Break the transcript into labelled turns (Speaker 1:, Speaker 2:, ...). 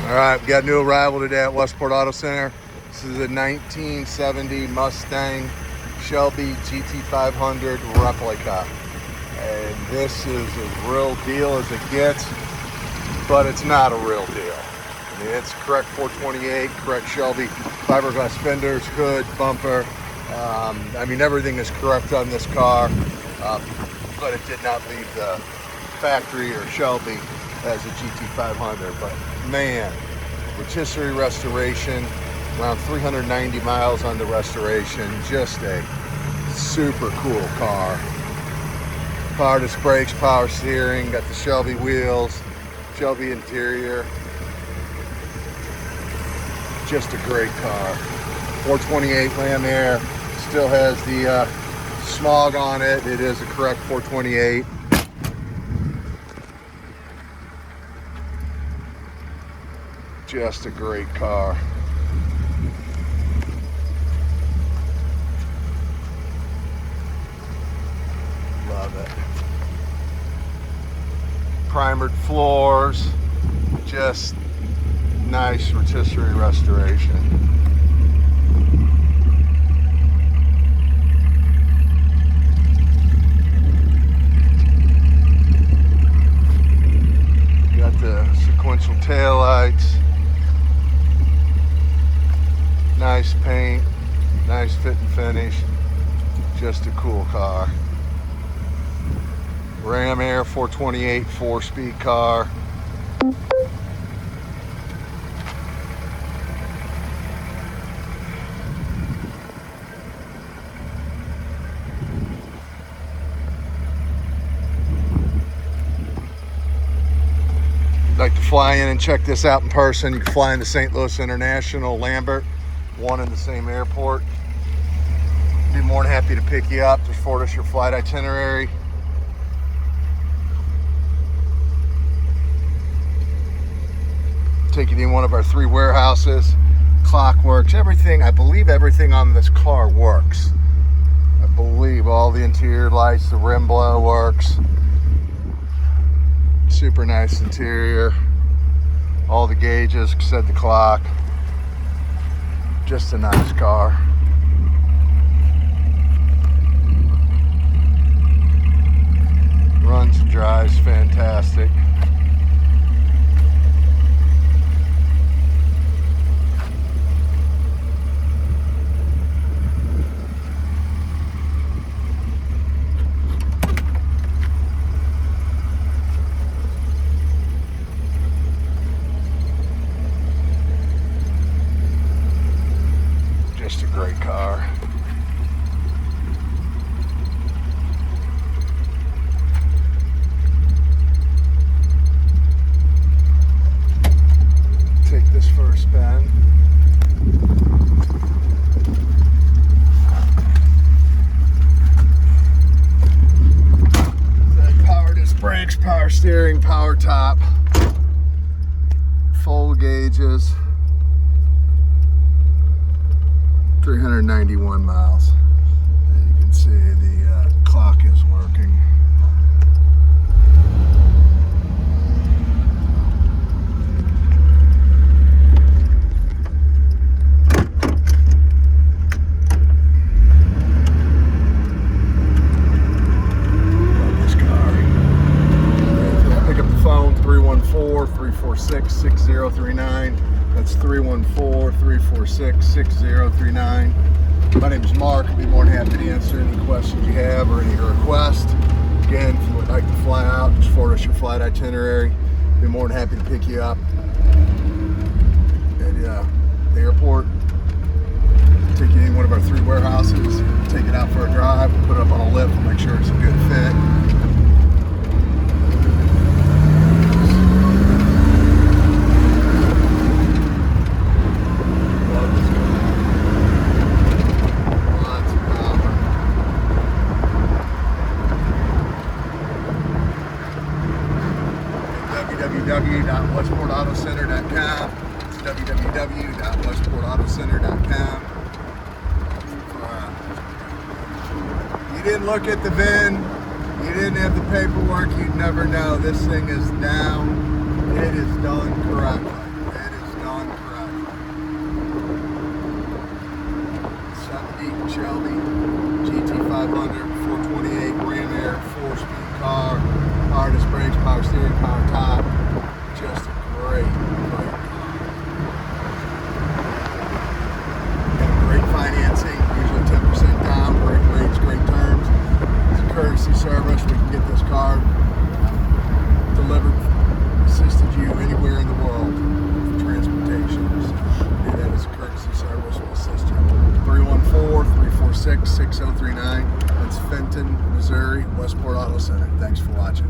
Speaker 1: All right, we got a new arrival today at Westport Auto Center. This is a 1970 Mustang Shelby GT500 replica. And this is as real deal as it gets, but it's not a real deal. I mean, it's correct 428, correct Shelby fiberglass fenders, hood, bumper. I mean, everything is correct on this car, but it did not leave the factory or Shelby as a GT500. But man, rotisserie restoration, around 390 miles on the restoration. Just a super cool car. Power disc brakes, power steering, got the Shelby wheels, Shelby interior. Just a great car. 428 Lam Air, still has the smog on it. It is a correct 428. Just a great car. Love it. Primered floors, just nice rotisserie restoration. Got the sequential taillights. Nice paint, nice fit and finish. Just a cool car. Ram Air 428 4-speed car. Like to fly in and check this out in person, you can fly into St. Louis International, Lambert, one in the same airport. Be more than happy to pick you up. Just forward us your flight itinerary. Take you to one of our 3 warehouses. Clock works, everything. I believe everything on this car works. I believe all the interior lights, the rim blow works. Super nice interior. All the gauges, set the clock. Just a nice car. Runs and drives fantastic. Just a great car. Take this for a spin. Power disc brakes, power steering, power top, full gauges. 391 miles. You can see the clock is working. Love this car. Pick up the phone, 314-346-6039. That's 314-346-6039. My name is Mark. I'll be more than happy to answer any questions you have or any requests. Again, if you would like to fly out, just forward us your flight itinerary. I'll be more than happy to pick you up at the airport. Take you in one of our 3 warehouses, take it out for a drive, we'll put it up on a lift, we'll make sure it's a good fit. www.westportautocenter.com. It's www.westportautocenter.com. You didn't look at the VIN, you didn't have the paperwork, you'd never know. This thing is down. It is done correctly. It is interior countertop. Just a great car. Great financing, usually 10% down, great rates, great terms. It's a courtesy service. We can get this car delivered, assisted you anywhere in the world for transportation. So do that as a courtesy service. We'll assist you. 314-346-6039. That's Fenton, Missouri, Westport Auto Center. Thanks for watching.